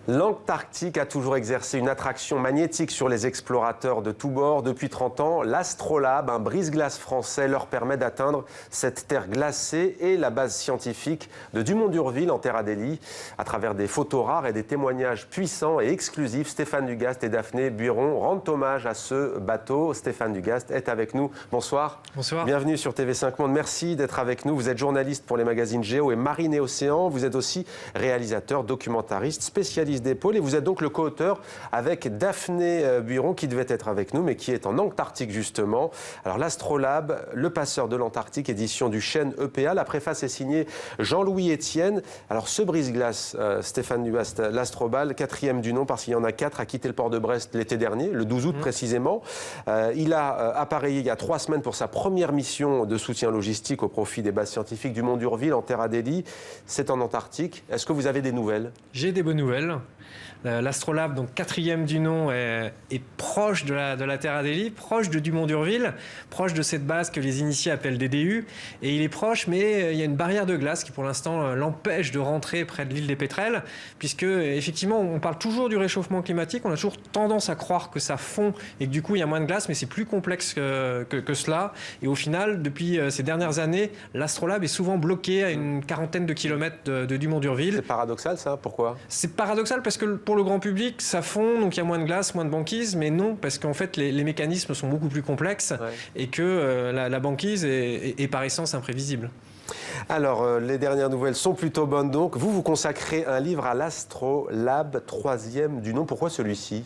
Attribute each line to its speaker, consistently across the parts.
Speaker 1: L'Antarctique a toujours exercé une attraction magnétique sur les explorateurs de tous bords. Depuis 30 ans, l'Astrolabe, un brise-glace français, leur permet d'atteindre cette terre glacée et la base scientifique de Dumont-d'Urville en Terre Adélie. À travers des photos rares et des témoignages puissants et exclusifs, Stéphane Dugast et Daphné Buiron rendent hommage à ce bateau. Stéphane Dugast est avec nous. Bonsoir.
Speaker 2: Bonsoir.
Speaker 1: Bienvenue sur TV5 Monde. Merci d'être avec nous. Vous êtes journaliste pour les magazines Géo et Marine et Océan. Vous êtes aussi réalisateur, documentariste, spécialiste des pôles et vous êtes donc le co-auteur avec Daphné Buiron qui devait être avec nous mais qui est en Antarctique justement. Alors l'Astrolabe, le passeur de l'Antarctique, édition du Chêne EPA. La préface est signée Jean-Louis Etienne. Alors ce brise-glace, Stéphane Dugast, l'Astrolabe, 4e du nom parce qu'il y en a 4, a quitté le port de Brest l'été dernier, le 12 août précisément. Il a appareillé il y a 3 semaines pour sa première mission de soutien logistique au profit des bases scientifiques du Dumont-d'Urville en Terre Adélie. C'est en Antarctique. Est-ce que vous avez des nouvelles?
Speaker 2: J'ai des bonnes nouvelles. L'Astrolabe, donc 4e du nom, est proche de la Terre Adélie, proche de Dumont-d'Urville, proche de cette base que les initiés appellent DDU. Et il est proche, mais il y a une barrière de glace qui pour l'instant l'empêche de rentrer près de l'île des Pétrels, puisque effectivement on parle toujours du réchauffement climatique, on a toujours tendance à croire que ça fond et que du coup il y a moins de glace, mais c'est plus complexe que cela. Et au final, depuis ces dernières années, l'Astrolabe est souvent bloqué à une quarantaine de kilomètres de Dumont-d'Urville.
Speaker 1: C'est paradoxal ça, pourquoi?
Speaker 2: C'est paradoxal parce que pour le grand public, ça fond, donc il y a moins de glace, moins de banquise, mais non, parce qu'en fait, les mécanismes sont beaucoup plus complexes et que la banquise est par essence imprévisible.
Speaker 1: Alors, les dernières nouvelles sont plutôt bonnes donc. Vous consacrez un livre à l'Astrolabe, 3e du nom. Pourquoi celui-ci ?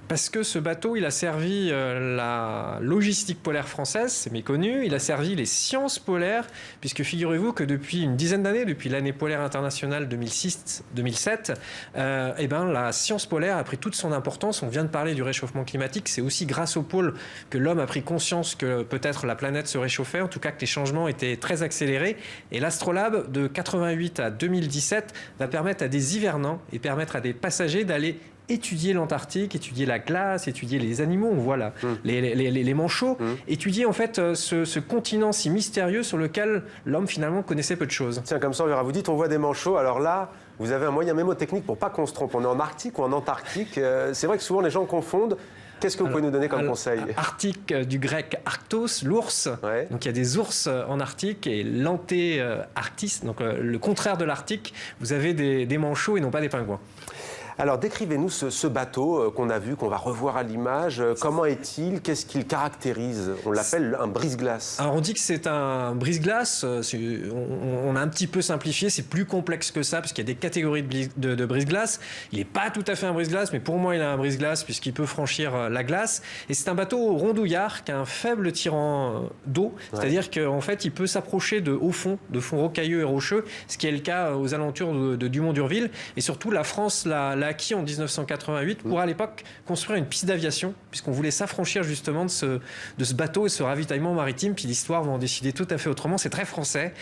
Speaker 2: Parce que ce bateau, il a servi la logistique polaire française, c'est méconnu, il a servi les sciences polaires, puisque figurez-vous que depuis une dizaine d'années, depuis l'année polaire internationale 2006-2007, la science polaire a pris toute son importance. On vient de parler du réchauffement climatique, c'est aussi grâce au pôle que l'homme a pris conscience que peut-être la planète se réchauffait, en tout cas que les changements étaient très accélérés. Et l'Astrolabe, de 88 à 2017, va permettre à des hivernants et permettre à des passagers d'aller étudier l'Antarctique, étudier la glace, étudier les animaux, on voit là, les manchots, étudier en fait ce continent si mystérieux sur lequel l'homme finalement connaissait peu de choses.
Speaker 1: Tiens, comme ça, vous dites on voit des manchots, alors là, vous avez un moyen mémotechnique pour pas qu'on se trompe. On est en Arctique ou en Antarctique. C'est vrai que souvent les gens confondent. Qu'est-ce que vous pouvez nous donner comme conseil?
Speaker 2: Arctique, du grec arctos, l'ours. Ouais. Donc il y a des ours en Arctique et l'anté-arctis, donc le contraire de l'Arctique. Vous avez des manchots et non pas des pingouins.
Speaker 1: Alors décrivez-nous ce bateau qu'on a vu, qu'on va revoir à l'image. Comment est-il? Qu'est-ce qu'il caractérise? On l'appelle un brise-glace.
Speaker 2: Alors on dit que c'est un brise-glace. On a un petit peu simplifié. C'est plus complexe que ça parce qu'il y a des catégories de brise-glace. Il n'est pas tout à fait un brise-glace, mais pour moi il a un brise-glace puisqu'il peut franchir la glace. Et c'est un bateau rondouillard qui a un faible tirant d'eau. C'est-à-dire qu'en fait il peut s'approcher de hauts fonds, de fonds rocailleux et rocheux, ce qui est le cas aux alentours de Dumont-d'Urville. Et surtout la France l'a acquis en 1988 pour à l'époque construire une piste d'aviation puisqu'on voulait s'affranchir justement de ce bateau et ce ravitaillement maritime. Puis l'histoire va en décider tout à fait autrement. C'est très français.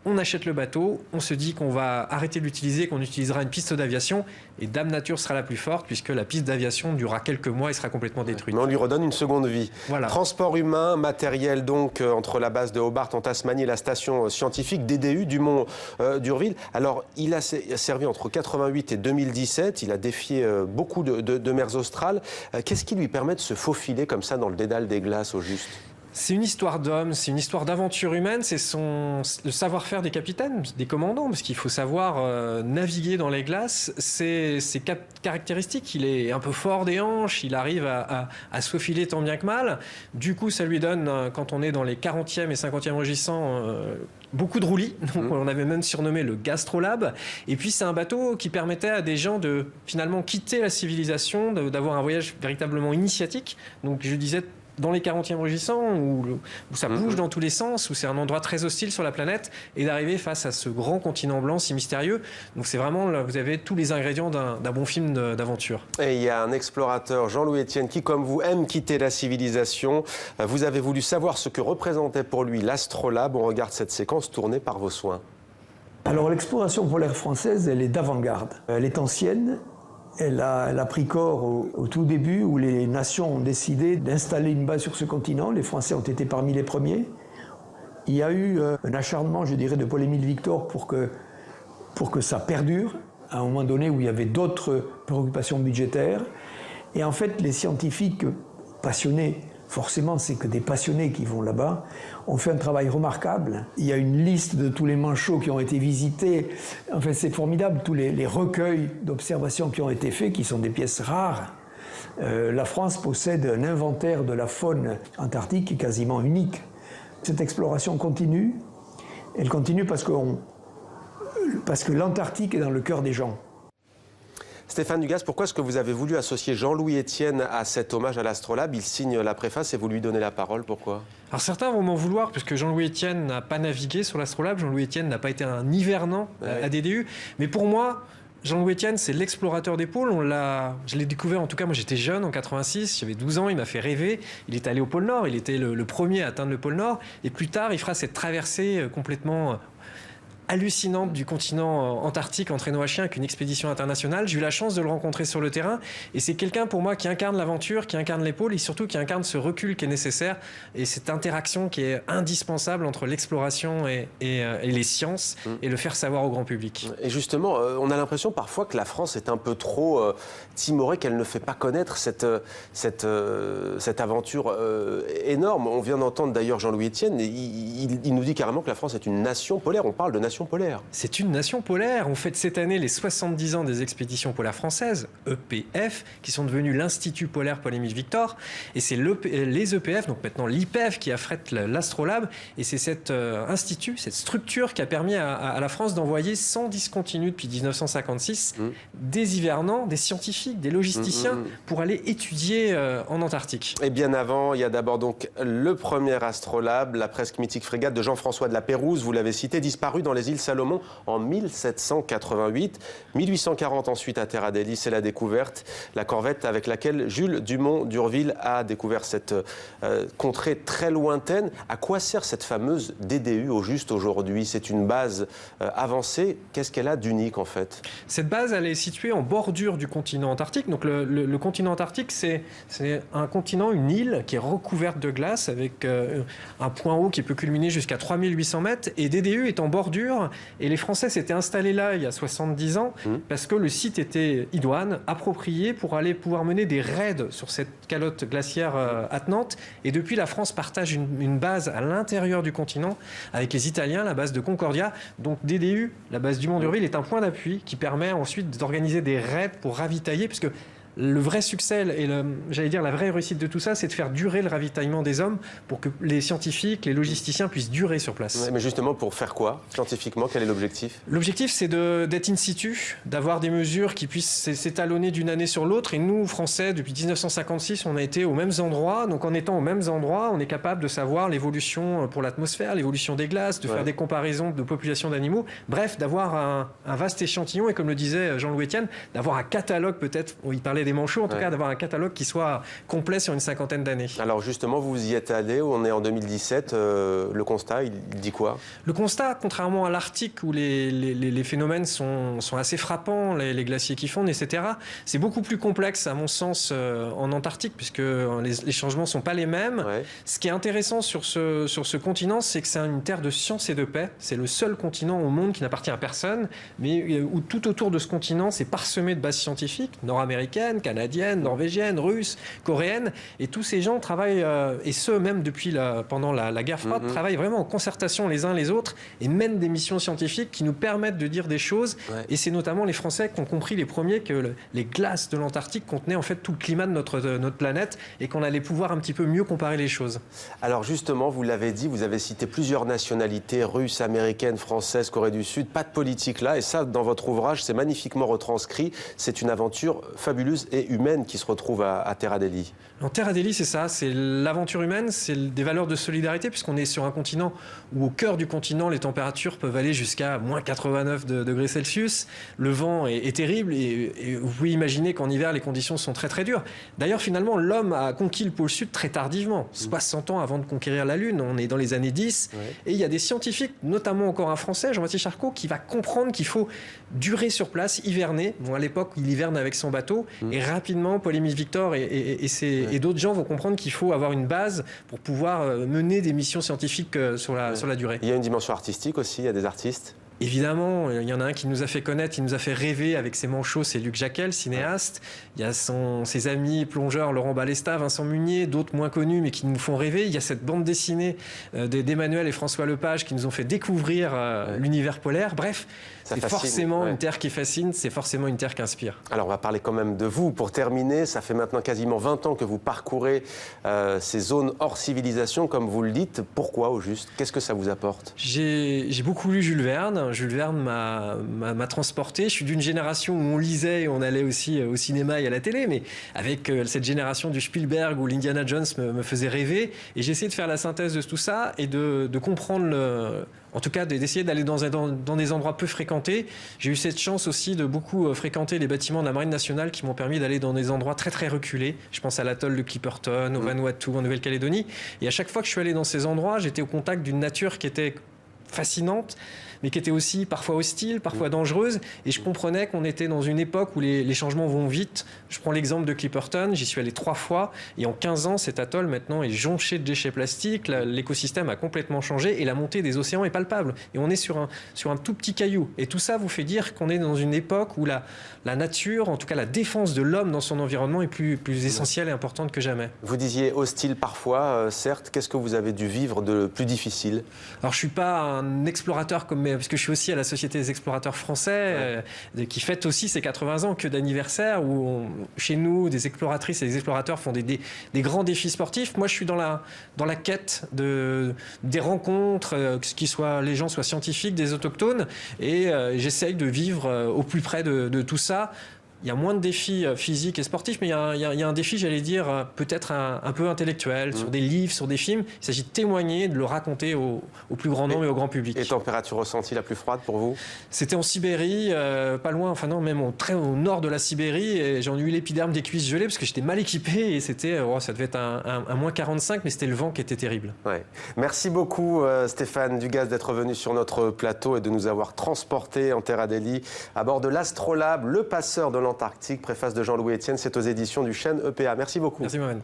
Speaker 2: On achète le bateau, on se dit qu'on va arrêter de l'utiliser, qu'on utilisera une piste d'aviation et Dame Nature sera la plus forte puisque la piste d'aviation durera quelques mois et sera complètement détruite.
Speaker 1: Mais on lui redonne une seconde vie. Voilà. Transport humain, matériel donc entre la base de Hobart en Tasmanie et la station scientifique DDU Dumont-d'Urville. Alors il a servi entre 88 et 2017, il a défié beaucoup de mers australes. Qu'est-ce qui lui permet de se faufiler comme ça dans le dédale des glaces au juste ?
Speaker 2: C'est une histoire d'homme, c'est une histoire d'aventure humaine, c'est le savoir-faire des capitaines, des commandants, parce qu'il faut savoir naviguer dans les glaces. C'est caractéristique, il est un peu fort des hanches, il arrive à se faufiler tant bien que mal. Du coup, ça lui donne, quand on est dans les 40e et 50e rugissants, beaucoup de roulis, donc on avait même surnommé le Gastrolabe. Et puis c'est un bateau qui permettait à des gens de finalement quitter la civilisation, d'avoir un voyage véritablement initiatique. Donc je disais, dans les 40e rugissants, où ça bouge dans tous les sens, où c'est un endroit très hostile sur la planète, et d'arriver face à ce grand continent blanc si mystérieux. Donc c'est vraiment, là, vous avez tous les ingrédients d'un bon film d'aventure.
Speaker 1: Et il y a un explorateur, Jean-Louis Etienne, qui, comme vous, aime quitter la civilisation. Vous avez voulu savoir ce que représentait pour lui l'Astrolabe. On regarde cette séquence tournée par vos soins.
Speaker 3: Alors l'exploration polaire française, elle est d'avant-garde. Elle est ancienne. Elle a pris corps au tout début où les nations ont décidé d'installer une base sur ce continent. Les Français ont été parmi les premiers. Il y a eu un acharnement, je dirais, de Paul-Émile Victor pour que ça perdure. à un moment donné où il y avait d'autres préoccupations budgétaires. Et en fait, les scientifiques passionnés, forcément, c'est que des passionnés qui vont là-bas, ont fait un travail remarquable. Il y a une liste de tous les manchots qui ont été visités. En fait, c'est formidable, tous les recueils d'observations qui ont été faits, qui sont des pièces rares. La France possède un inventaire de la faune antarctique qui est quasiment unique. Cette exploration continue. Elle continue parce que l'Antarctique est dans le cœur des gens.
Speaker 1: Stéphane Dugas, pourquoi est-ce que vous avez voulu associer Jean-Louis Etienne à cet hommage à l'Astrolabe? Il signe la préface et vous lui donnez la parole, pourquoi?
Speaker 2: Alors certains vont m'en vouloir, puisque Jean-Louis Etienne n'a pas navigué sur l'Astrolabe, Jean-Louis Etienne n'a pas été un hivernant à DDU, mais pour moi, Jean-Louis Etienne, c'est l'explorateur des pôles. Je l'ai découvert, en tout cas, moi j'étais jeune en 86, j'avais 12 ans, il m'a fait rêver. Il est allé au pôle Nord, il était le premier à atteindre le pôle Nord, et plus tard, il fera cette traversée complètement hallucinante du continent antarctique en traîneau à chien avec une expédition internationale. J'ai eu la chance de le rencontrer sur le terrain et c'est quelqu'un pour moi qui incarne l'aventure, qui incarne les pôles et surtout qui incarne ce recul qui est nécessaire et cette interaction qui est indispensable entre l'exploration et les sciences et le faire savoir au grand public.
Speaker 1: Et justement, on a l'impression parfois que la France est un peu trop timorée, qu'elle ne fait pas connaître cette aventure énorme. On vient d'entendre d'ailleurs Jean-Louis Etienne, il nous dit carrément que la France est une nation polaire. On parle de nation polaire.
Speaker 2: C'est une nation polaire. On fête cette année les 70 ans des expéditions polaires françaises, EPF, qui sont devenues l'Institut polaire Paul-Émile Victor. Et c'est les EPF, donc maintenant l'IPEF, qui affrète l'Astrolabe. Et c'est cet institut, cette structure qui a permis à la France d'envoyer sans discontinu depuis 1956 des hivernants, des scientifiques, des logisticiens pour aller étudier en Antarctique.
Speaker 1: Et bien avant, il y a d'abord donc le premier Astrolabe, la presque mythique frégate de Jean-François de la Pérouse, vous l'avez cité, disparue dans les îles Salomon en 1788. 1840 ensuite à Terre Adélie, c'est la découverte. La corvette avec laquelle Jules Dumont d'Urville a découvert cette contrée très lointaine. À quoi sert cette fameuse DDU au juste aujourd'hui? C'est une base avancée. Qu'est-ce qu'elle a d'unique en fait?
Speaker 2: Cette base, elle est située en bordure du continent antarctique. Donc le continent antarctique, c'est un continent, une île qui est recouverte de glace avec un point haut qui peut culminer jusqu'à 3800 mètres. Et DDU est en bordure. Et les Français s'étaient installés là il y a 70 ans parce que le site était idoine, approprié pour aller pouvoir mener des raids sur cette calotte glaciaire attenante. Et depuis, la France partage une base à l'intérieur du continent avec les Italiens, la base de Concordia. Donc DDU, la base du Mont d'Urville, est un point d'appui qui permet ensuite d'organiser des raids pour ravitailler, puisque le vrai succès et j'allais dire la vraie réussite de tout ça, c'est de faire durer le ravitaillement des hommes pour que les scientifiques, les logisticiens puissent durer sur place.
Speaker 1: Ouais, mais justement, pour faire quoi scientifiquement? Quel est l'objectif?
Speaker 2: L'objectif, c'est d'être in situ, d'avoir des mesures qui puissent s'étalonner d'une année sur l'autre. Et nous, Français, depuis 1956, on a été aux mêmes endroits. Donc en étant aux mêmes endroits, on est capable de savoir l'évolution pour l'atmosphère, l'évolution des glaces, de faire des comparaisons de populations d'animaux. Bref, d'avoir un vaste échantillon et, comme le disait Jean-Louis Etienne, d'avoir un catalogue peut-être, où il parlait des manchots, en tout cas d'avoir un catalogue qui soit complet sur une cinquantaine d'années.
Speaker 1: Alors justement, vous y êtes allé, on est en 2017, le constat, il dit quoi? Le
Speaker 2: constat, contrairement à l'Arctique où les phénomènes sont assez frappants, les glaciers qui fondent, etc., c'est beaucoup plus complexe à mon sens en Antarctique puisque les changements ne sont pas les mêmes. Ouais. Ce qui est intéressant sur ce continent, c'est que c'est une terre de science et de paix. C'est le seul continent au monde qui n'appartient à personne, mais où tout autour de ce continent, c'est parsemé de bases scientifiques, nord-américaines, canadiennes, norvégiennes, russes, coréennes, et tous ces gens travaillent, et ceux même pendant la guerre froide, travaillent vraiment en concertation les uns les autres et mènent des missions scientifiques qui nous permettent de dire des choses. Ouais. Et c'est notamment les Français qui ont compris les premiers que les glaces de l'Antarctique contenaient en fait tout le climat de notre planète et qu'on allait pouvoir un petit peu mieux comparer les choses.
Speaker 1: Alors justement, vous l'avez dit, vous avez cité plusieurs nationalités, russes, américaines, françaises, Corée du Sud, pas de politique là, et ça, dans votre ouvrage, c'est magnifiquement retranscrit. C'est une aventure fabuleuse et humaine qui se retrouve à Terre Adélie.
Speaker 2: En Terre Adélie, c'est ça, c'est l'aventure humaine, c'est des valeurs de solidarité, puisqu'on est sur un continent où au cœur du continent, les températures peuvent aller jusqu'à moins 89 degrés Celsius. Le vent est terrible et vous pouvez imaginer qu'en hiver, les conditions sont très très dures. D'ailleurs, finalement, l'homme a conquis le pôle Sud très tardivement, 60 ans avant de conquérir la Lune. On est dans les années 10. Ouais. Et il y a des scientifiques, notamment encore un Français, Jean-Baptiste Charcot, qui va comprendre qu'il faut durer sur place, hiverner. Bon, à l'époque, il hiverne avec son bateau. Et rapidement, Paul-Émile Victor et d'autres gens vont comprendre qu'il faut avoir une base pour pouvoir mener des missions scientifiques sur la durée.
Speaker 1: Il y a une dimension artistique aussi, il y a des artistes.
Speaker 2: Évidemment, il y en a un qui nous a fait connaître, qui nous a fait rêver avec ses manchots, c'est Luc Jacquel, cinéaste. Il y a ses amis plongeurs Laurent Balesta, Vincent Munier, d'autres moins connus mais qui nous font rêver. Il y a cette bande dessinée d'Emmanuel et François Lepage qui nous ont fait découvrir l'univers polaire. Bref, c'est forcément une terre qui fascine, c'est forcément une terre qui inspire.
Speaker 1: Alors on va parler quand même de vous. Pour terminer, ça fait maintenant quasiment 20 ans que vous parcourez ces zones hors civilisation, comme vous le dites. Pourquoi au juste? Qu'est-ce que ça vous apporte?
Speaker 2: J'ai beaucoup lu Jules Verne. Jules Verne m'a transporté. Je suis d'une génération où on lisait et on allait aussi au cinéma et à la télé, mais avec cette génération du Spielberg où l'Indiana Jones me faisait rêver. Et j'ai essayé de faire la synthèse de tout ça et de comprendre en tout cas, d'essayer d'aller dans des endroits peu fréquentés. J'ai eu cette chance aussi de beaucoup fréquenter les bâtiments de la Marine nationale qui m'ont permis d'aller dans des endroits très très reculés. Je pense à l'atoll de Clipperton, au Vanuatu, en Nouvelle-Calédonie. Et à chaque fois que je suis allé dans ces endroits, j'étais au contact d'une nature qui était fascinante, mais qui était aussi parfois hostile, parfois dangereuse. Et je comprenais qu'on était dans une époque où les changements vont vite. Je prends l'exemple de Clipperton, j'y suis allé 3 fois. Et en 15 ans, cet atoll maintenant est jonché de déchets plastiques. L'écosystème a complètement changé et la montée des océans est palpable. Et on est sur un tout petit caillou. Et tout ça vous fait dire qu'on est dans une époque où la nature, en tout cas la défense de l'homme dans son environnement est plus essentielle et importante que jamais.
Speaker 1: Vous disiez hostile parfois, certes. Qu'est-ce que vous avez dû vivre de plus difficile?
Speaker 2: Alors je suis pas un explorateur parce que je suis aussi à la Société des explorateurs français, qui fête aussi ses 80 ans, que d'anniversaire, où chez nous, des exploratrices et des explorateurs font des grands défis sportifs. Moi, je suis dans la quête des rencontres, que les gens soient scientifiques, des autochtones, et j'essaye de vivre au plus près de tout ça. Il y a moins de défis physiques et sportifs, mais il y a un défi, j'allais dire, peut-être un peu intellectuel, sur des livres, sur des films. Il s'agit de témoigner, de le raconter au plus grand nombre et au grand public.
Speaker 1: Et température ressentie la plus froide pour vous?
Speaker 2: C'était en Sibérie, pas loin, enfin non, même très au nord de la Sibérie. Et j'en ai eu l'épiderme des cuisses gelées parce que j'étais mal équipé et ça devait être un moins 45, mais c'était le vent qui était terrible.
Speaker 1: Ouais. Merci beaucoup Stéphane Dugaz d'être venu sur notre plateau et de nous avoir transportés en Terre Adélie à bord de l'Astrolabe, le passeur de l'Antarctique, préface de Jean-Louis Etienne, c'est aux éditions du Chêne EPA. Merci beaucoup.
Speaker 2: Merci Mohamed.